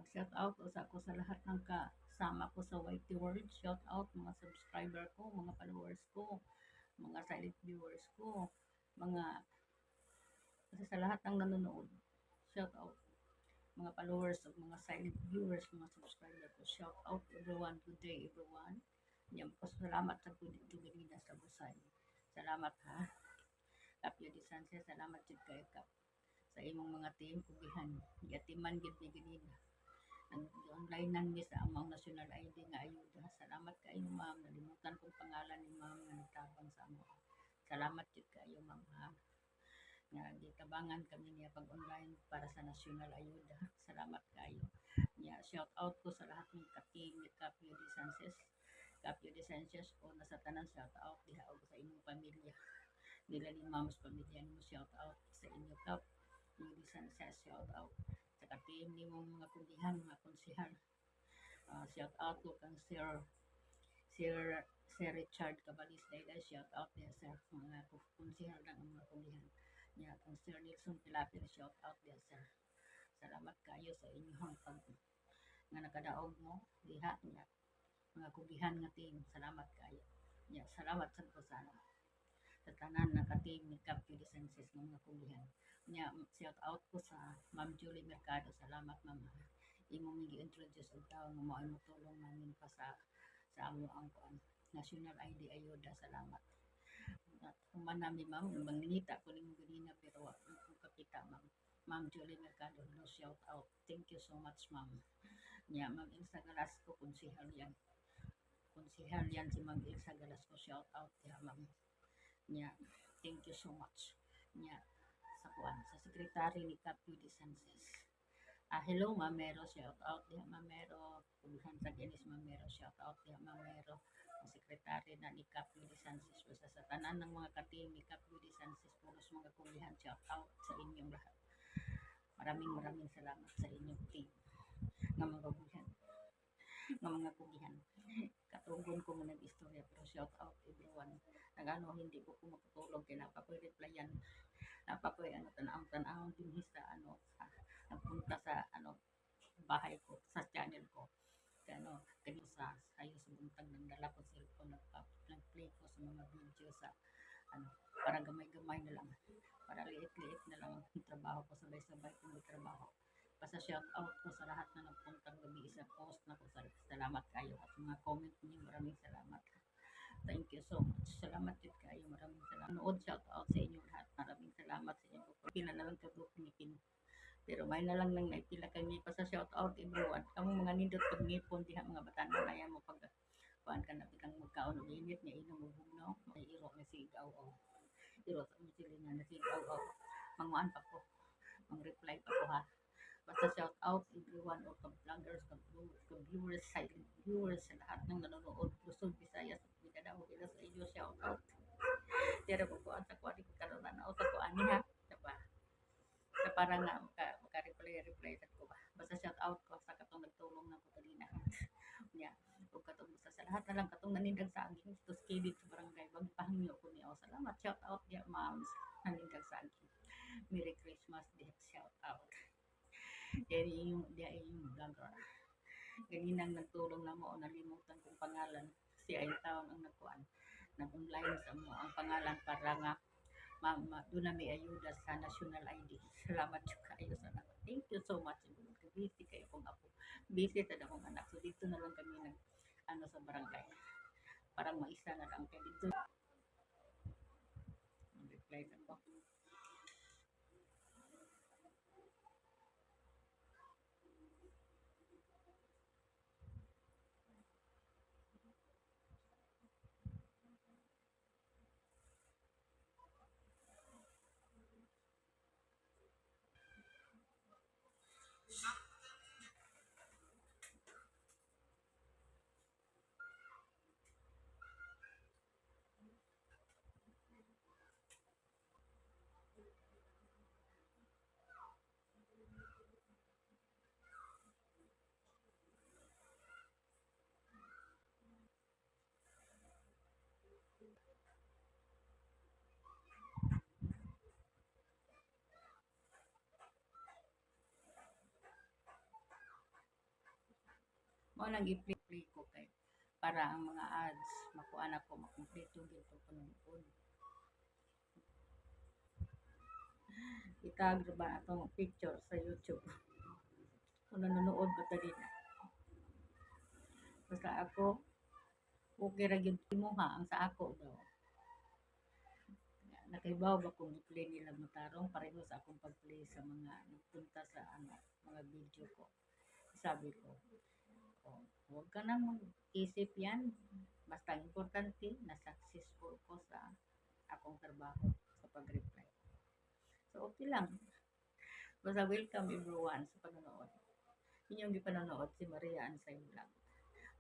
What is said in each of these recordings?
Mag-shout out ko sa lahat ng kasama ko sa YT World. Shout out mga subscriber ko, mga followers ko, mga silent viewers ko, mga kasi sa lahat ng nanonood. Shout out mga followers of mga silent viewers, mga subscriber ko. Shout out everyone. Good day everyone. Yan po, salamat sa pagdugin sa busay. Salamat ha. Kapyo di Sanse, salamat jud kay Kap sa imong mga team kugihan. Yatiman gid ni ganina. Ang online nang mi sa among national ID nga ayuda. Salamat kayo ma'am. Nalimutan kong pangalan ni ma'am nga nagtabang sa amo. Salamat jud kayo ma'am ha. Nga gitabangan kami niya pag online para sa national ayuda. Salamat kayo. Niya shout out ko sa lahat ng ka-team ni Capio de Sanchez. Capio de Sanchez o nasa tanan shout out diha og sa inyong pamilya. Nila ni Mams pamilya nimo shout out sa inyo Cap. Di Sanchez shout out sa ka-team nimo mga kundihan, mga konsihal. Shout out ko kang Sir Sir Richard Cabalis Dayday, shout out niya sir mga konsihal ng mga kundihan niya kang Sir Nelson Pilapir, shout out niya sir. Salamat kayo sa inyong pag nga nakadaog mo diha niya mga kugihan nga team. Salamat kayo niya. Salamat sa ko sa tanan na ka-team ni Capio de Sanchez ng mga kugihan niya. Shout out ko sa Ma'am Julie Mercado. Salamat ma'am. Imong gi-introduce og tao nga mao mo tulong namin pa sa amo ang national ID ayuda. Salamat. At human nami ma'am, manginita ko nimo ganina pero wa ko kakita ma'am. Ma'am Julie Mercado, no shout out. Thank you so much ma'am. Nya Ma'am Elsa Galasco, konsihal yan. Konsihal yan si Ma'am Elsa Galasco, shout out ya ma'am. Nya thank you so much. Nya sa kuan sa sekretary ni Capio de Sanchez. Hello Mamero, shout out diha Mamero. Puluhan sa Genis Mamero, shout out diha Mamero. Ang sekretary na ni Capio de Sanchez sa tanan ng mga ka-team ni Capio de Sanchez, pulos mga kulihan, shout out sa inyong lahat. Maraming salamat sa inyong team ng mga kulihan. Ng mga kulihan. Katugon ko nga nag-istorya pero shout out everyone. Nagano hindi ko makatulog kaya napapoy-replyan. Napapoy tanawon din sa nagpunta sa bahay ko, sa channel ko. Kano kanyo sa sayo sa buntag ng dala ko cellphone nag-play ko sa mga video sa para gamay-gamay na lang. Para liit-liit na lang ang trabaho ko, sabay-sabay kong trabaho. Basta shout out ko sa lahat na nagpuntang gabi sa post na ko. Salamat kayo at mga comment niyo. Maraming salamat. Thank you so much. Salamat din kayo. Maraming salamat. Nood shout out sa inyo lahat. Maraming salamat sa inyo. Pila na lang kayo kumipin. Pero may na lang nang naipila kami pa sa shout out everyone. Kamong mga nindot pag ngipon diha mga batanan na yan mo pag kuan ka na bitang magkaon og init niya inom og bugnaw. May iro nga sigaw o. Iro sa sila na sigaw o. Manguan pa ko. Mang-reply pa ko ha. Basta shout out everyone o ka-vloggers, ka-viewers, silent viewers, sa lahat ng nanonood, Luzon, Visayas, Mindanao, ila sa inyo, shout out. Tira ko kuan sa kuan, karon na sa kuan niya, diba? Sa para nga maka-reply sa ko ba. Basta shout out ko sa katong nagtulong na ko kanina. Nya, ug katong sa lahat na lang katong nanindag sa aging to skidit sa barangay, pahangyo ko niya. Salamat, shout out diya, moms, nanindag sa aging. Merry Christmas, diya, shout out. Diya yung vlogger. Ganinang nagtulong na mo o nalimutan kong pangalan. Si ay taon ang nagkuan. Nag-online sa mo ang pangalan para nga doon na may ayuda sa national ID. Salamat kayo sa lahat. Thank you so much. Busy kayo kong apo. Busy sa akong anak. So dito na lang kami sa barangay. Parang maisa na lang kayo dito. Reply sa ko. O nang i-play ko kay para ang mga ads makuha na ko makumpleto gyud ko panungod. Itag ba atong picture sa YouTube. Kung nanonood ba ta din. Basta ako okay ra gyud imuha ang sa ako daw. Nakaibaw ba kung i-play nila matarong pareho sa akong pag-play sa mga nagpunta sa ano, mga video ko. Sabi ko, oh, huwag ka nang mag-isip yan. Basta importante na successful ko sa akong trabaho sa pag-reply. So, okay lang. Basta welcome everyone sa panonood. Inyong ipanonood si Maria Ansay Vlog.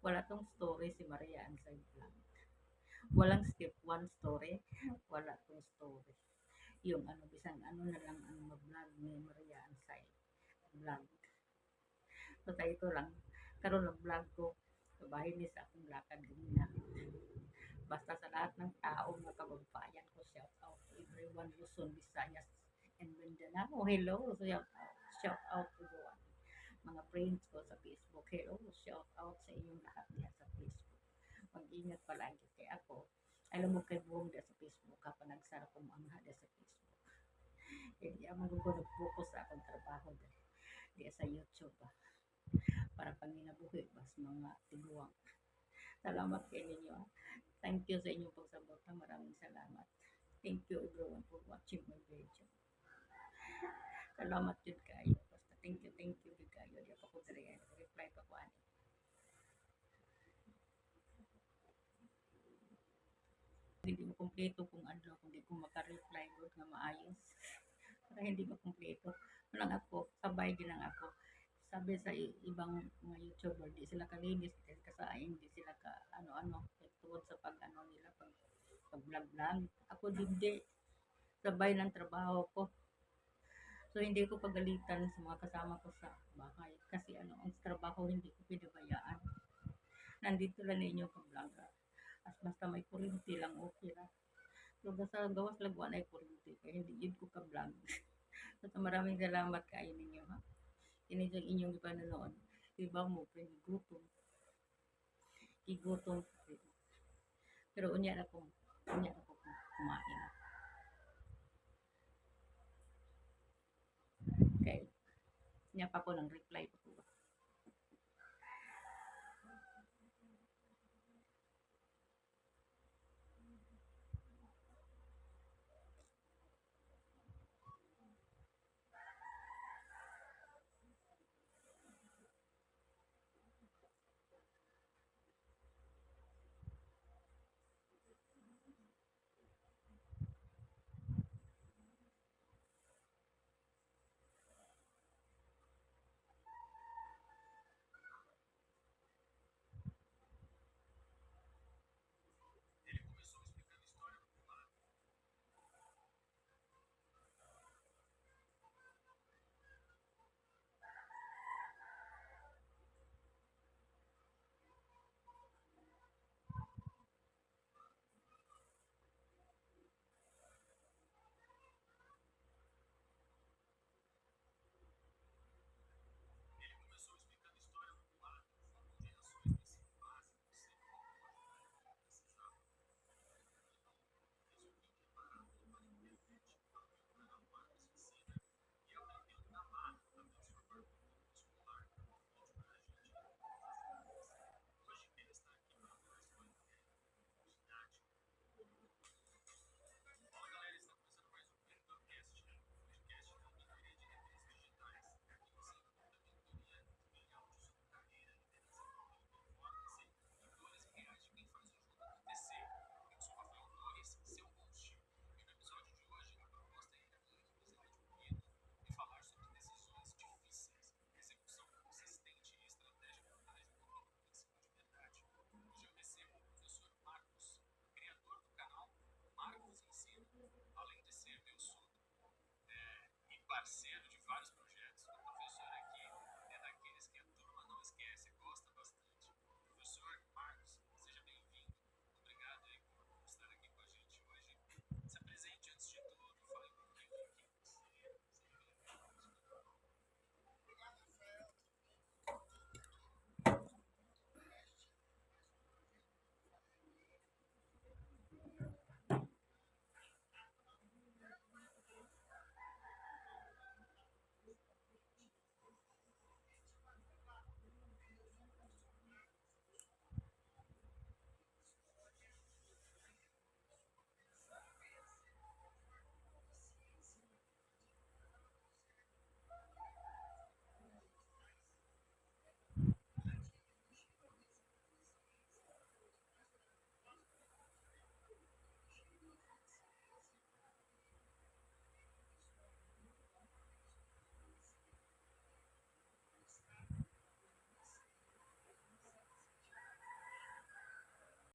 Wala tong story si Maria Ansay Vlog. Walang step one story. Wala tong story. Yung ano, bisang ano na lang ang mag-vlog ni Maria Ansay Vlog. Basta ito lang. Karoon ng vlog ko. Sa bahay ni sa akong lakad ganina. Basta sa lahat ng tao na kabagbayan ko, shout out to everyone, Luzon, Visayas, and Mindanao. Hello, shout out to everyone. Mga friends ko sa Facebook, hello, shout out sa inyong lahat diya sa Facebook. Mag-ingat palagi kay ako. Alam mo kay buong diya sa Facebook, kapag nagsara ko mo ang hada sa Facebook. Hindi ako mag-focus sa akong trabaho diya sa YouTube para panginabuhi bas mga tiguang. Salamat kay ninyo. Thank you sa inyong pagsabot. Maraming salamat. Thank you everyone for watching my video. Salamat yun kayo. Basta thank you yun kayo. Di pa ko dire reply pa ko ani. Hindi mo kumpleto kung ano, kung di ko maka-reply good nga maayos. Para hindi makumpleto. Walang ako, sabay din ang ako. Sabi sa ibang mga YouTuber, di sila kalinis, di kasain, di sila ka ano-ano, tungkol sa pag ano nila, pag vlog-vlog. Ako hindi, sabay ng trabaho ko. So hindi ko pagalitan sa mga kasama ko sa bahay kasi ano, ang trabaho hindi ko pinabayaan. Nandito lang ninyo pag-vlog. As basta may kuryente lang, okay lang. So basta gawas lagwan ay kuryente, kaya hindi yun ko ka-vlog. Basta maraming salamat kayo ninyo ha. Ini yung inyong ipanonood. Iba mo, gutom. Igutom. Pero unya na kung kumain. Okay. Niya pa ko ng reply pa ko.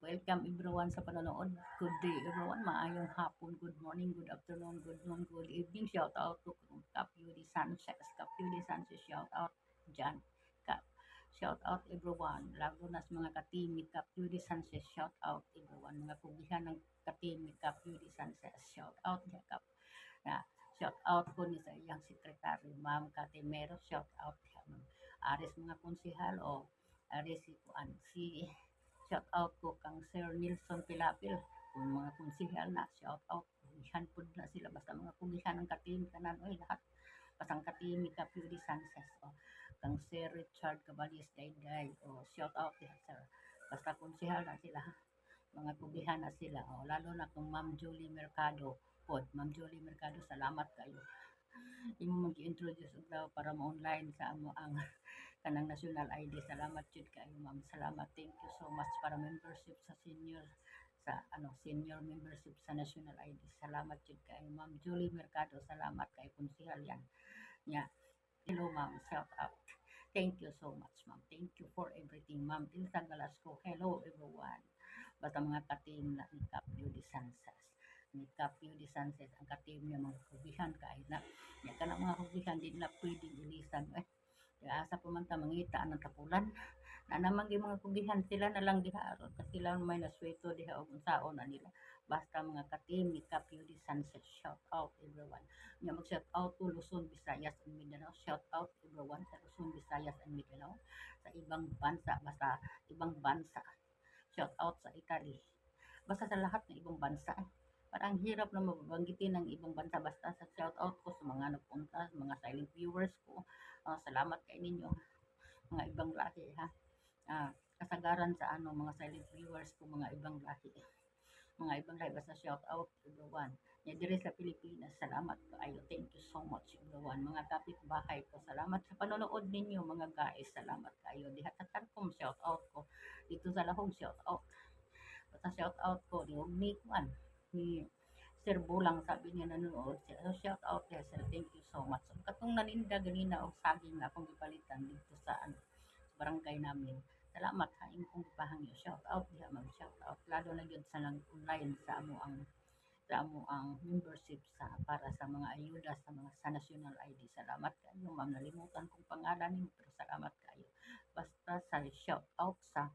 Welcome everyone sa panonood. Good day everyone. Maayong hapon, good morning, good afternoon, good noon, good evening. Shout out to Cap Beauty Sanchez. Cap Beauty Sanchez, shout out dyan. Cap. Shout out everyone. Lalo na sa mga ka-team ni Cap Beauty Sanchez. Shout out everyone. Mga pugihan ng ka-team ni Cap Beauty Sanchez. Shout out niya Cap. Na, shout out ko ni sa iyang sekretary, Ma'am Catimero. Shout out niya. Aris mga konsihal o aris si shout out ko kang Sir Nilson Pilapil kung mga konsihal na shout out pugihan po na sila basta mga pugihan ng katim tanan oy lahat basang katim ni Capuri Sanchez o kang Sir Richard Caballes Dayday o shout out ya sir basta konsihal na sila mga pugihan na sila o lalo na kung Ma'am Julie Mercado pod Ma'am Julie Mercado salamat kayo imo mag-introduce og daw para mo-online sa amo ang kanang national ID. Salamat jud kayo ma'am. Salamat. Thank you so much para membership sa senior senior membership sa national ID. Salamat jud kayo ma'am Julie Mercado. Salamat kay konsehal yan. Nya. Hello ma'am. Shout out. Thank you so much ma'am. Thank you for everything ma'am. Ilsa Galasco. Hello everyone. Basta mga ka-team na ni Cap Beauty Sanchez. Ni Cap Beauty Sanchez ang ka-team niya mga hubihan kay na. Nya kana mga hubihan din na pwedeng ilisan kaya asa pa man ta mangita ng tapulan na naman yung mga kugihan sila na lang diha aron kasi sila may nasweto diha og unsaon na nila basta mga ka-team ni Cap Beauty Sunset shout out everyone nya mag shout out to Luzon, Visayas and Mindanao shout out everyone sa Luzon, Visayas and Mindanao sa ibang bansa basta ibang bansa shout out sa Italy basta sa lahat ng ibang bansa parang hirap na mabanggitin ng ibang bansa basta sa shout out ko sa mga nagpunta, sa mga silent viewers ko. Salamat kay ninyo mga ibang lahi ha. Kasagaran sa mga silent viewers ko mga ibang lahi. Mga ibang lahi basta shout out everyone. Nya dire sa Pilipinas, salamat kayo. Thank you so much everyone. Mga kapitbahay ko, salamat sa panonood ninyo mga guys. Salamat kayo. Diha sa Tarkom shout out ko. Dito sa Lahog shout out. Basta shout out ko ni ni Sir Bulang sabi niya nanonood siya. So, shout out kay Sir. Thank you so much. So, katong naninda ganina og saging na akong gipalitan dito sa barangay namin. Salamat ha imo kong gipahangyo. Shout out diha mag shout out lalo na gyud sa nang online sa amo ang membership para sa mga ayuda sa mga sa national ID. Salamat kayo ma'am nalimutan kong pangalan nimo pero salamat kayo. Basta sa shout out sa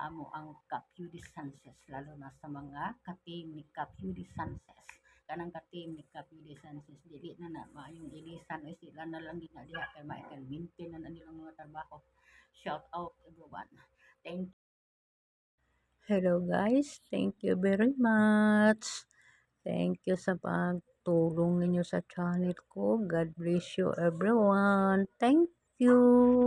amo ang Cap Beauty Sanchez lalo na sa mga ka-team ni Cap Beauty Sanchez kanang ka-team ni Cap Beauty Sanchez dili na maayong ilisan o sila na lang din na diha kay Michael maintain na nilang mga trabaho shout out everyone thank hello guys thank you very much thank you sa pagtulong ninyo sa channel ko God bless you everyone thank you